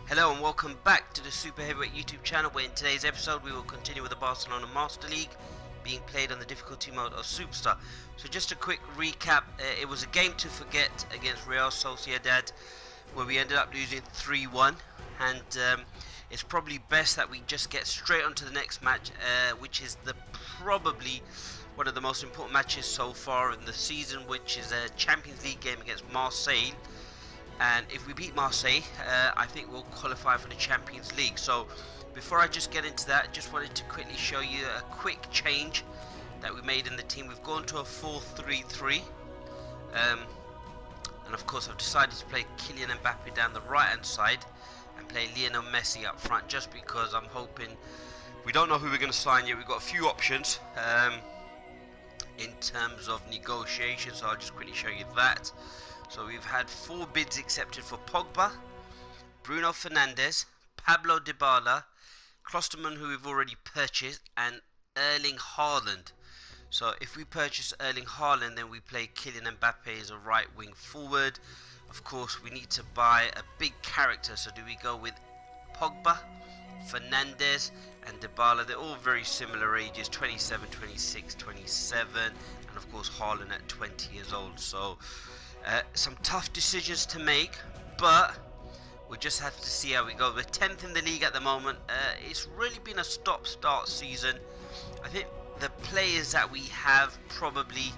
Hello and welcome back to the Super Heavyweight YouTube channel, where in today's episode we will continue with the Barcelona Master League being played on the difficulty mode of Superstar. So just a quick recap, it was a game to forget against Real Sociedad where we ended up losing 3-1, and it's probably best that we just get straight on to the next match, which is probably one of the most important matches so far in the season, which is a Champions League game against Marseille. And if we beat Marseille, I think we'll qualify for the Champions League. So before I just get into that, I just wanted to quickly show you a quick change that we made in the team. We've gone to a 4-3-3, and of course I've decided to play Kylian Mbappe down the right hand side and play Lionel Messi up front, just because I'm hoping, we don't know who we're going to sign yet. We've got a few options in terms of negotiation, so I'll just quickly show you that. So we've had 4 bids accepted for Pogba, Bruno Fernandes, Pablo Dybala, Klosterman, who we've already purchased, and Erling Haaland. So if we purchase Erling Haaland, then we play Kylian Mbappe as a right wing forward. Of course, we need to buy a big character. So do we go with Pogba, Fernandes, and Dybala? They're all very similar ages, 27, 26, 27, and of course Haaland at 20 years old. So some tough decisions to make, but we'll just have to see how we go. We're 10th in the league at the moment. It's really been a stop-start season. I think the players that we have probably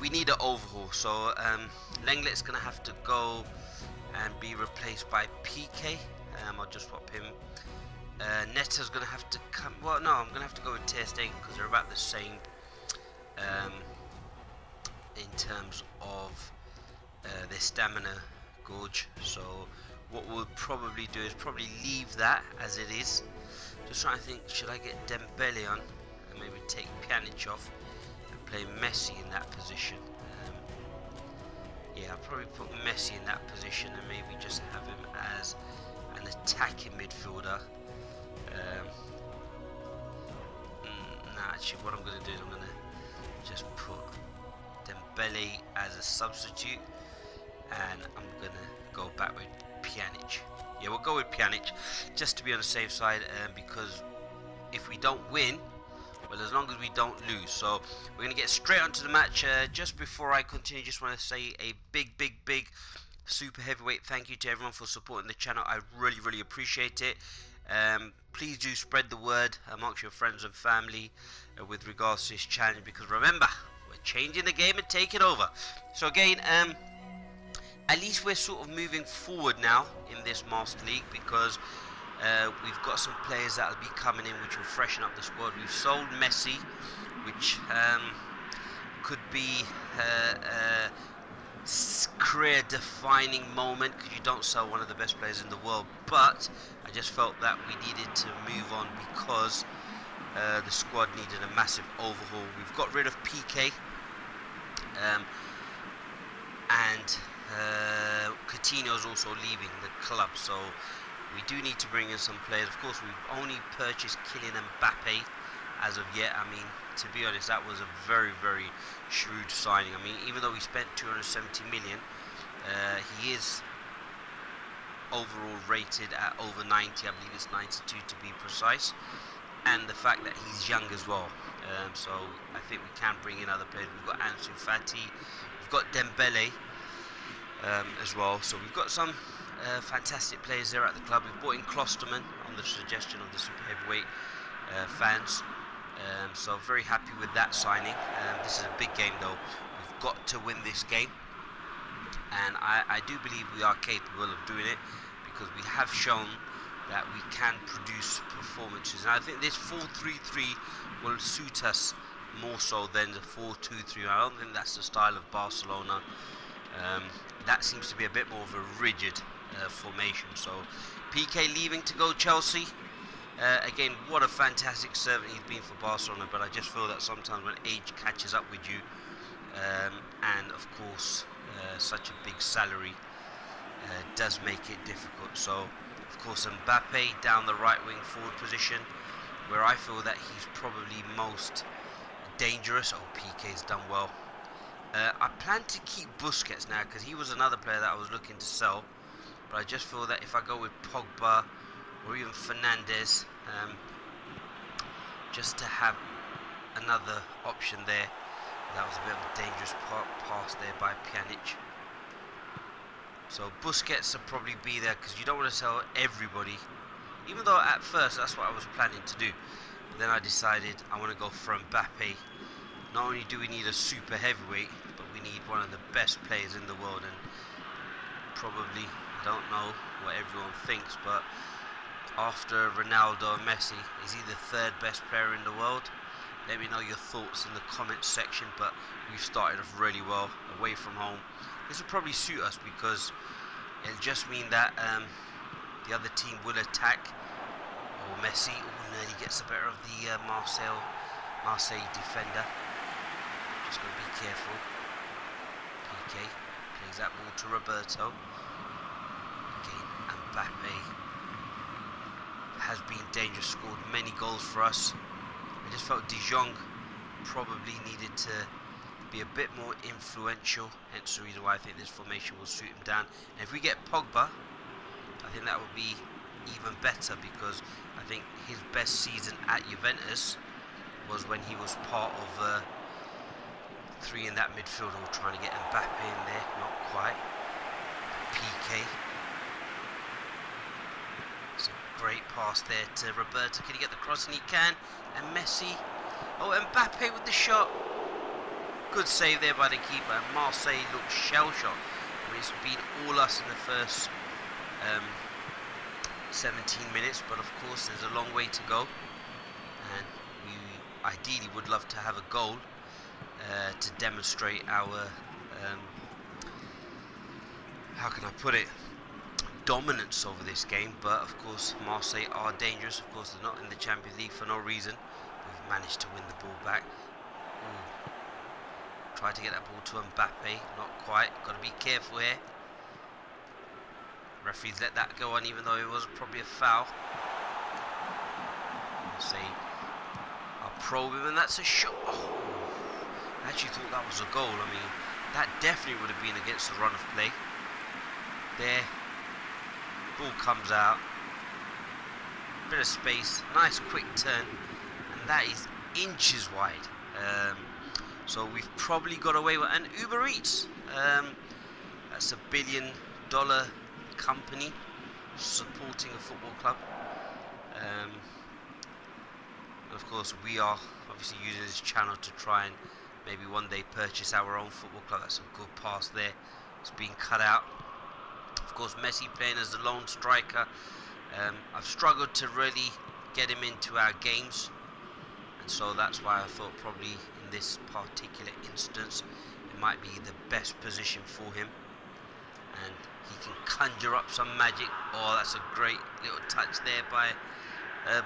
we need an overhaul. So Lenglet's going to have to go and be replaced by PK. I'll just swap him. Netta's going to have to come. Well, no, I'm going to have to go with Ter Stegen because they're about the same in terms of their stamina gauge. So what we'll probably do is probably leave that as it is. Just trying to think, should I get Dembele on and maybe take Pjanic off and play Messi in that position? Yeah, I'll probably put Messi in that position and maybe just have him as an attacking midfielder. Nah, actually what I'm going to do is I'm going to just put Dembele as a substitute, and I'm gonna go back with Pjanic. Yeah, we'll go with Pjanic just to be on the safe side, because if we don't win, well, as long as we don't lose. So we're gonna get straight onto the match. Just before I continue, just want to say a big super heavyweight thank you to everyone for supporting the channel. I really appreciate it. Please do spread the word amongst your friends and family with regards to this challenge, because remember, we're changing the game and taking over. So again, at least we're sort of moving forward now in this Master League, because we've got some players that will be coming in which will freshen up the squad. We've sold Messi, which could be a career-defining moment, because you don't sell one of the best players in the world. But I just felt that we needed to move on because the squad needed a massive overhaul. We've got rid of PK, and Coutinho's also leaving the club, so we do need to bring in some players. Of course, we've only purchased Kylian Mbappe as of yet. I mean, to be honest, that was a very shrewd signing. I mean, even though we spent 270 million, he is overall rated at over 90. I believe it's 92 to be precise, and the fact that he's young as well. So I think we can bring in other players. We've got Ansu Fati, we've got Dembele as well. So we've got some fantastic players there at the club. We've brought in Klosterman on the suggestion of the super heavyweight fans. So very happy with that signing. This is a big game though. We've got to win this game, and I do believe we are capable of doing it, because we have shown that we can produce performances. And I think this 4-3-3 will suit us more so than the 4-2-3. I don't think that's the style of Barcelona. That seems to be a bit more of a rigid formation. So PK leaving to go Chelsea. Again, what a fantastic servant he's been for Barcelona, but I just feel that sometimes when age catches up with you, and of course such a big salary does make it difficult. So of course Mbappe down the right wing forward position, where I feel that he's probably most dangerous. Oh, PK's done well. I plan to keep Busquets now, because he was another player that I was looking to sell. but I just feel that if I go with Pogba or even Fernandes, just to have another option there. That was a bit of a dangerous pass there by Pjanic. So Busquets will probably be there because you don't want to sell everybody, even though at first that's what I was planning to do. But then I decided I want to go for Mbappe. Not only do we need a super heavyweight, but we need one of the best players in the world, and probably, I don't know what everyone thinks, but after Ronaldo and Messi, is he the third best player in the world? Let me know your thoughts in the comments section, but we've started off really well away from home. This will probably suit us because it'll just mean that the other team will attack. Or Messi, nearly gets the better of the Marseille defender. Just got to be careful. PK plays that ball to Roberto. Again, Mbappe has been dangerous, scored many goals for us. I just felt De Jong probably needed to be a bit more influential, hence the reason why I think this formation will suit him down. And if we get Pogba, I think that would be even better, because I think his best season at Juventus was when he was part of three in that midfield who were trying to get Mbappe in there, not quite. PK. It's a great pass there to Roberto. Can he get the cross? And he can. And Messi. Oh, Mbappe with the shot. Good save there by the keeper. And Marseille looked shell-shocked. I mean, it's been all us in the first 17 minutes, but of course there's a long way to go, and we ideally would love to have a goal to demonstrate our how can I put it, dominance over this game. But of course Marseille are dangerous. Of course they're not in the Champions League for no reason. We've managed to win the ball back. Ooh. Tried to get that ball to Mbappe, not quite. Got to be careful here. Referees let that go on, even though it was probably a foul. Marseille are probing, and that's a shot. Oh, I actually thought that was a goal. I mean, that definitely would have been against the run of play. There, ball comes out, bit of space, nice quick turn, and that is inches wide. So we've probably got away with, and Uber Eats. That's $1 billion company supporting a football club. And of course we are obviously using this channel to try and maybe one day purchase our own football club. That's a good pass there. It's being cut out. Of course Messi playing as the lone striker. I've struggled to really get him into our games, and so that's why I thought probably in this particular instance it might be the best position for him, and he can conjure up some magic. Oh, that's a great little touch there by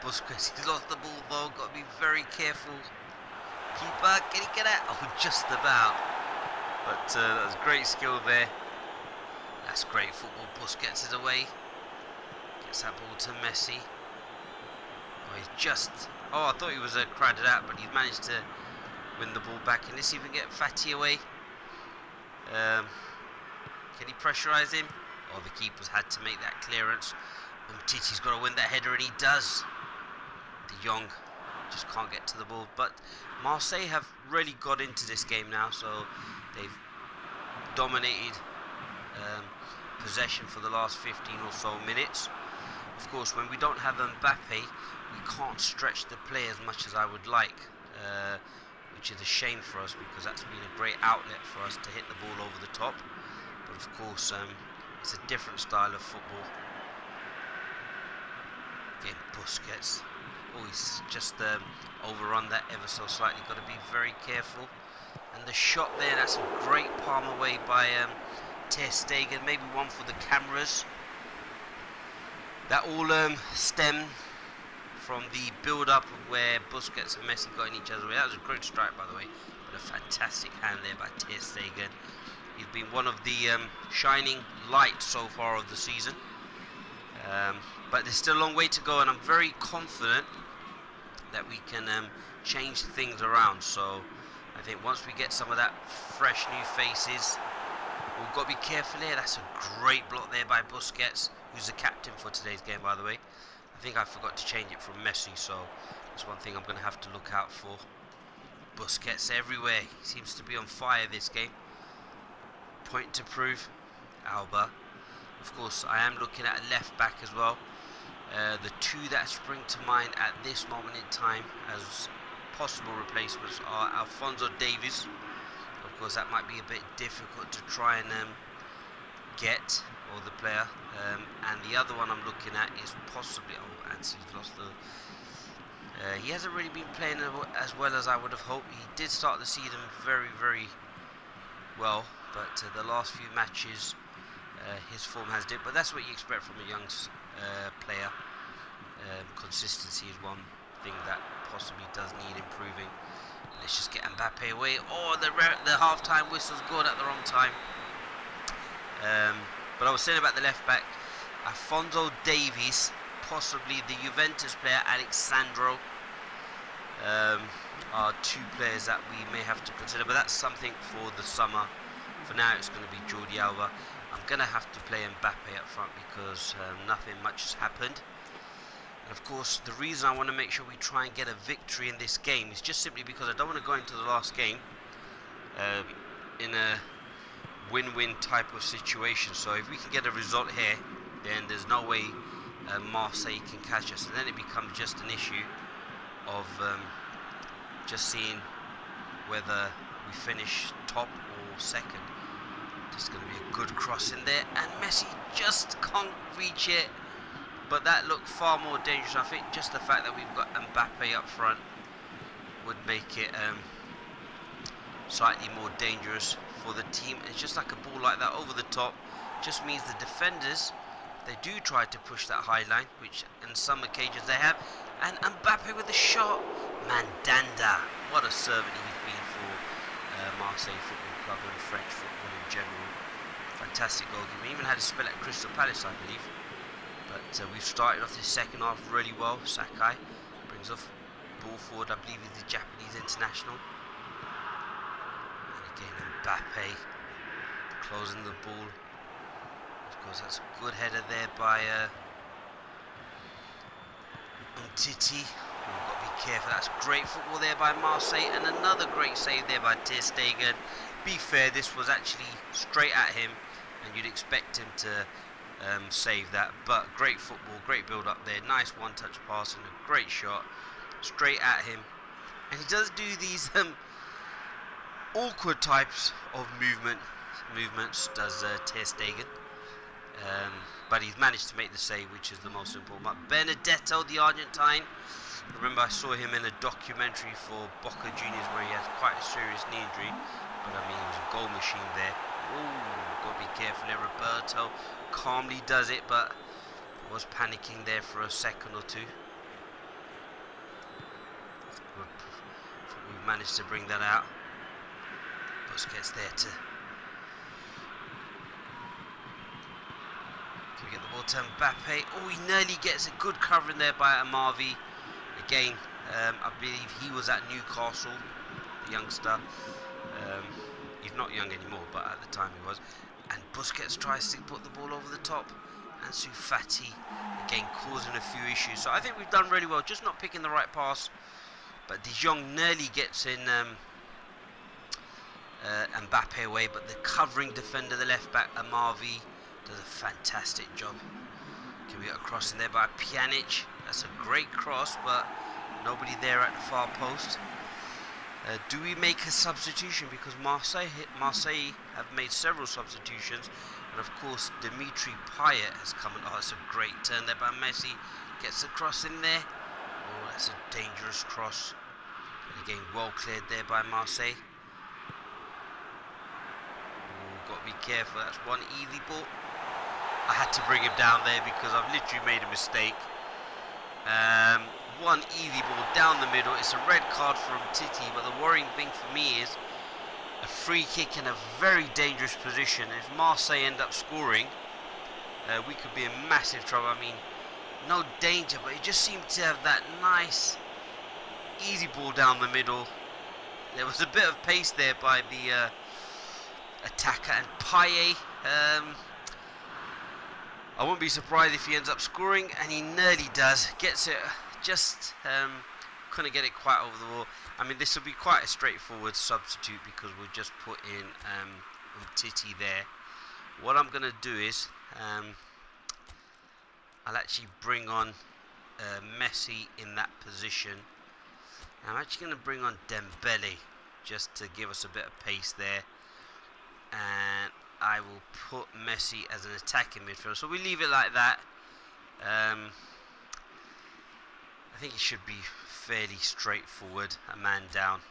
Busquets. He's lost the ball though, got to be very careful. Keeper, can he get out? Oh, just about. But that was great skill there. That's great football. Busquets is away. Gets that ball to Messi. Oh, he's just... Oh, I thought he was crowded out, but he's managed to win the ball back. Can this even get Fatty away? Can he pressurise him? Oh, the keeper's had to make that clearance. Umtiti's got to win that header, and he does. De Jong just can't get to the ball. But Marseille have really got into this game now, so they've dominated possession for the last 15 or so minutes. Of course, when we don't have Mbappe, we can't stretch the play as much as I would like, which is a shame for us, because that's been a great outlet for us to hit the ball over the top. But of course, it's a different style of football. Again, Busquets. Oh, he's just overrun that ever so slightly. Got to be very careful. And the shot there, that's a great palm away by Ter Stegen. Maybe one for the cameras. That all stemmed from the build-up of where Busquets and Messi got in each other's way. That was a great strike, by the way. But a fantastic hand there by Ter Stegen. He's been one of the shining lights so far of the season. But there's still a long way to go, and I'm very confident that we can change things around. So I think once we get some of that fresh new faces, We've got to be careful here. That's a great block there by Busquets, who's the captain for today's game, by the way. I think I forgot to change it from Messi, so that's one thing I'm going to have to look out for. Busquets everywhere. He seems to be on fire this game. Point to prove. Alba. Of course, I am looking at a left back as well. The two that spring to mind at this moment in time as possible replacements are Alphonso Davies. Of course, that might be a bit difficult to try and get, or the player. And the other one I'm looking at is possibly... Oh, Ansi's lost the... he hasn't really been playing as well as I would have hoped. He did start the season very, very well, but the last few matches his form has dipped. But that's what you expect from a young player. Consistency is one thing that possibly does need improving. Let's just get Mbappe away. Oh, the half-time whistle's gone at the wrong time. But I was saying about the left back, Alphonso Davies, possibly the Juventus player Alexandro, are two players that we may have to consider, but that's something for the summer. For now, it's going to be Jordi Alba. I'm going to have to play Mbappe up front because nothing much has happened. And of course, the reason I want to make sure we try and get a victory in this game is just simply because I don't want to go into the last game in a win-win type of situation. So if we can get a result here, then there's no way Marseille can catch us, and then it becomes just an issue of just seeing whether we finish top or second. Just going to be a good cross in there, and Messi just can't reach it. But that looked far more dangerous. I think just the fact that we've got Mbappe up front would make it slightly more dangerous for the team. It's just like a ball like that over the top just means the defenders, they do try to push that high line, which in some occasions they have. And Mbappe with the shot. Mandanda, what a servant he's been for Marseille Football Club and French football in general. Fantastic goalkeeper. He even had a spell at Crystal Palace, I believe. But we've started off this second half really well. Sakai brings off ball forward. I believe he's the Japanese international. And again, Mbappe closing the ball. Of course, that's a good header there by Umtiti. We've got to be careful. That's great football there by Marseille, and another great save there by Ter Stegen. Be fair, this was actually straight at him, and you'd expect him to save that. But great football, great build up there. Nice one-touch pass and a great shot straight at him. And he does do these awkward types of movements. Does Ter Stegen. But he's managed to make the save, which is the most important. But Benedetto, the Argentine, remember I saw him in a documentary for Boca Juniors where he had quite a serious knee injury, but I mean he was a goal machine there. Ooh, got to be careful there. Roberto calmly does it, but was panicking there for a second or two. We managed to bring that out. Busquets there to... Can we get the ball to Mbappe? Oh, he nearly gets a good covering there by Amavi. Again, I believe he was at Newcastle, the youngster. He's not young anymore, but at the time he was. And Busquets tries to put the ball over the top. Ansu Fati, again, causing a few issues. So I think we've done really well, just not picking the right pass. But De Jong nearly gets in Mbappe away, but the covering defender, the left back, Amavi, does a fantastic job. Can we get a cross in there by Pjanic? That's a great cross, but nobody there at the far post. Do we make a substitution? Because Marseille have made several substitutions. And of course, Dimitri Payet has come in. Oh, it's a great turn there by Messi. Gets the cross in there. Oh, that's a dangerous cross. And again, well cleared there by Marseille. Oh, got to be careful. That's one easy ball. I had to bring him down there because I've literally made a mistake. One easy ball down the middle. It's a red card from Titi, but the worrying thing for me is a free kick in a very dangerous position. If Marseille end up scoring, we could be in massive trouble. I mean, no danger, but it just seemed to have that nice easy ball down the middle. There was a bit of pace there by the attacker, and Payet, I wouldn't be surprised if he ends up scoring, and he nearly does. Gets it, just couldn't get it quite over the wall. I mean, this will be quite a straightforward substitute because we'll just put in Titi there. What I'm going to do is I'll actually bring on Messi in that position. I'm actually going to bring on Dembele just to give us a bit of pace there, and I will put Messi as an attacking midfielder. So we leave it like that. I think it should be fairly straightforward, a man down.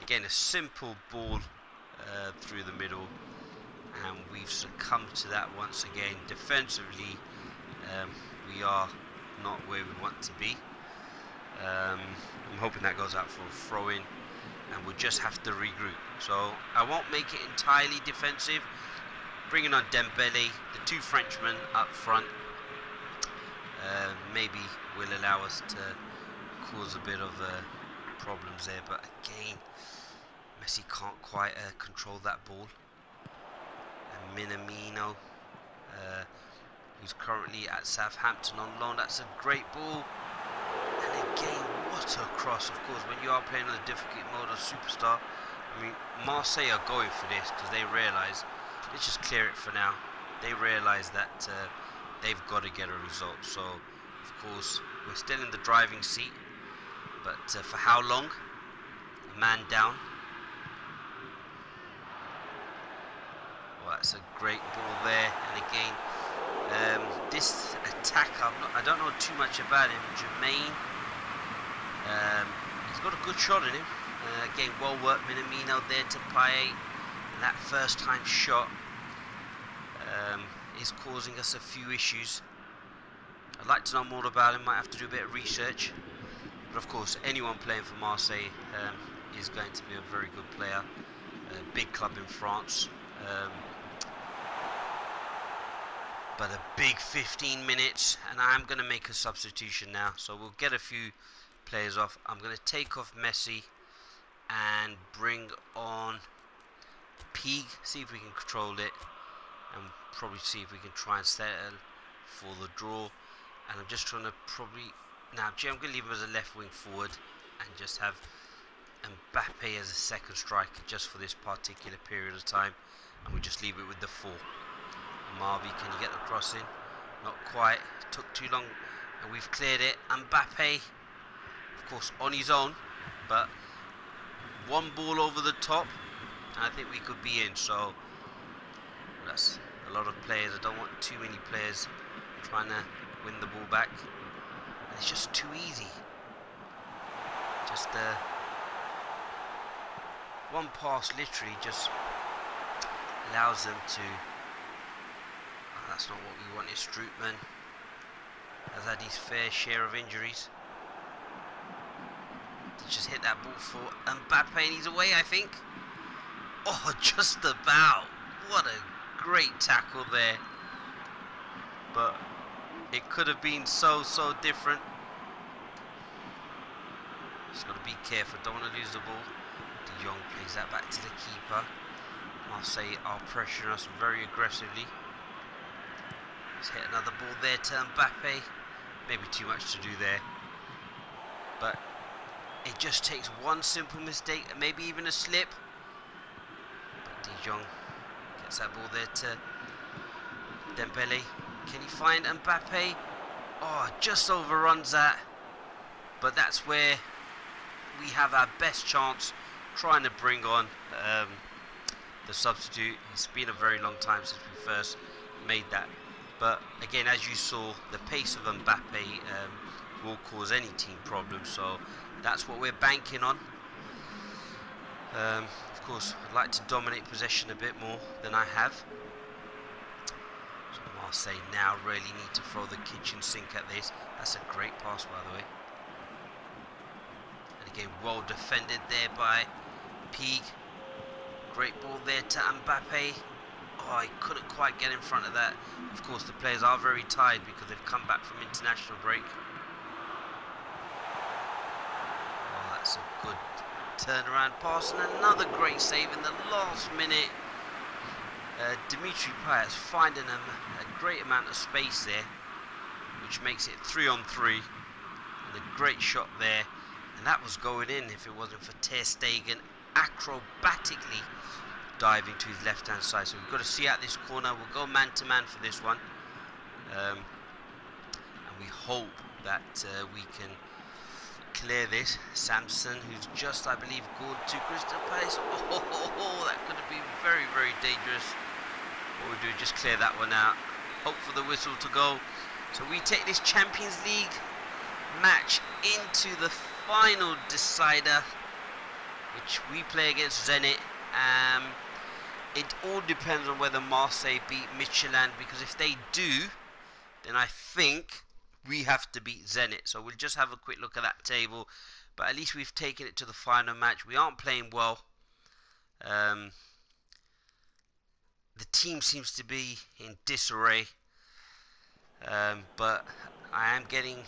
Again, a simple ball through the middle, and we've succumbed to that once again. Defensively, we are not where we want to be. I'm hoping that goes out for a throw-in, and we'll just have to regroup. So I won't make it entirely defensive. Bringing on Dembele, the two Frenchmen up front, maybe will allow us to cause a bit of problems there. But again, Messi can't quite control that ball. And Minamino, who's currently at Southampton on loan, that's a great ball. And again, what a cross. Of course, when you are playing on the difficult mode of Superstar, I mean, Marseille are going for this because they realise, let's just clear it for now. They realise that they've got to get a result. So, of course, we're still in the driving seat. But for how long? A man down. Well, that's a great ball there. And again, this attacker, I don't know too much about him. Jermaine, he's got a good shot in him. Again, well worked Minamino there to Payet. And that first time shot is causing us a few issues. I'd like to know more about him, might have to do a bit of research. But of course, anyone playing for Marseille is going to be a very good player. A big club in France. But a big 15 minutes, and I'm going to make a substitution now. So we'll get a few players off. I'm going to take off Messi and bring on Pig, see if we can control it, and probably see if we can try and settle for the draw. And I'm just trying to now I'm going to leave him as a left wing forward and just have Mbappe as a second striker just for this particular period of time, and we just leave it with the 4. Marvi, can you get the cross in? Not quite, it took too long, and we've cleared it. Mbappe, of course, on his own, but one ball over the top, and I think we could be in. So that's a lot of players. I don't want too many players trying to win the ball back. And it's just too easy. Just one pass literally just allows them to. That's not what we want. Is Strootman has had his fair share of injuries. To just hit that ball for Mbappe, and he's away, I think. Oh, just about. What a great tackle there. But it could have been so different. Just got to be careful. Don't want to lose the ball. De Jong plays that back to the keeper. Marseille are pressuring us very aggressively. Let's hit another ball there to Mbappe. Maybe too much to do there. But it just takes one simple mistake, and maybe even a slip. But De Jong gets that ball there to Dembele. Can he find Mbappe? Oh, just overruns that. But that's where we have our best chance, trying to bring on the substitute. It's been a very long time since we first made that. But again, as you saw, the pace of Mbappe will cause any team problems. So that's what we're banking on. Of course, I'd like to dominate possession a bit more than I have. So Marseille now really need to throw the kitchen sink at this. That's a great pass, by the way. And again, well defended there by Pig. Great ball there to Mbappe. Oh, he couldn't quite get in front of that. Of course, the players are very tired because they've come back from international break. Oh, that's a good turnaround pass and another great save in the last minute. Dimitri Payet finding him a great amount of space there, which makes it 3-on-3. And a great shot there, and that was going in if it wasn't for Ter Stegen acrobatically diving to his left hand side. So we've got to see out this corner. We'll go man to man for this one, and we hope that we can clear this. Samson, who's just, I believe, gone to Crystal Palace. Oh, that could have been very, very dangerous. What we do, just clear that one out. Hope for the whistle to go. So we take this Champions League match into the final decider, which we play against Zenit. It all depends on whether Marseille beat Michelin, because if they do, then I think we have to beat Zenit. So we'll just have a quick look at that table, but at least we've taken it to the final match. We aren't playing well. The team seems to be in disarray, but I am getting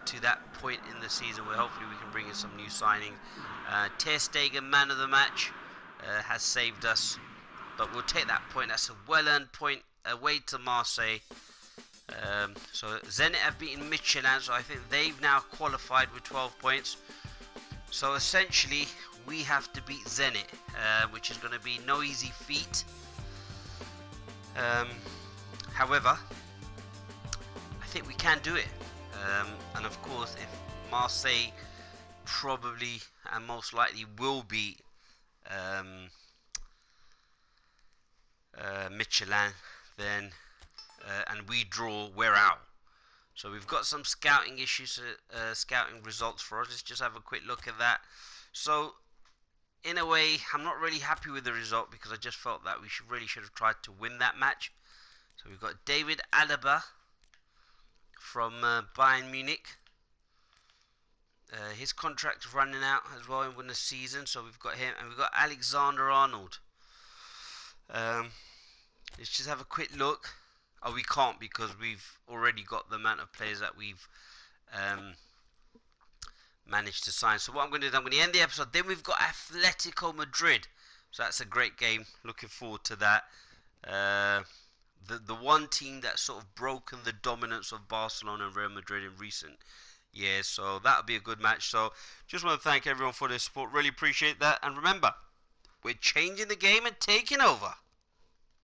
to that point in the season where hopefully we can bring in some new signing. Ter Stegen, man of the match, has saved us, but we'll take that point. That's a well-earned point away to Marseille. So Zenit have beaten Michelin, so I think they've now qualified with 12 points. So essentially we have to beat Zenit, which is going to be no easy feat. However, I think we can do it. And of course, if Marseille probably and most likely will beat Michelin, then and we draw, we're out. So we've got some scouting issues, scouting results for us. Let's just have a quick look at that. So in a way, I'm not really happy with the result, because I just felt that we really should have tried to win that match. So we've got David Alaba from Bayern Munich. His contract's running out as well in the season, so we've got him, and we've got Alexander Arnold. Let's just have a quick look. Oh, we can't, because we've already got the amount of players that we've managed to sign. So what I'm going to do, I'm going to end the episode. Then we've got Atletico Madrid, so that's a great game. Looking forward to that. The one team that's sort of broken the dominance of Barcelona and Real Madrid in recent years. So that'll be a good match. So just want to thank everyone for their support. Really appreciate that. And remember, we're changing the game and taking over.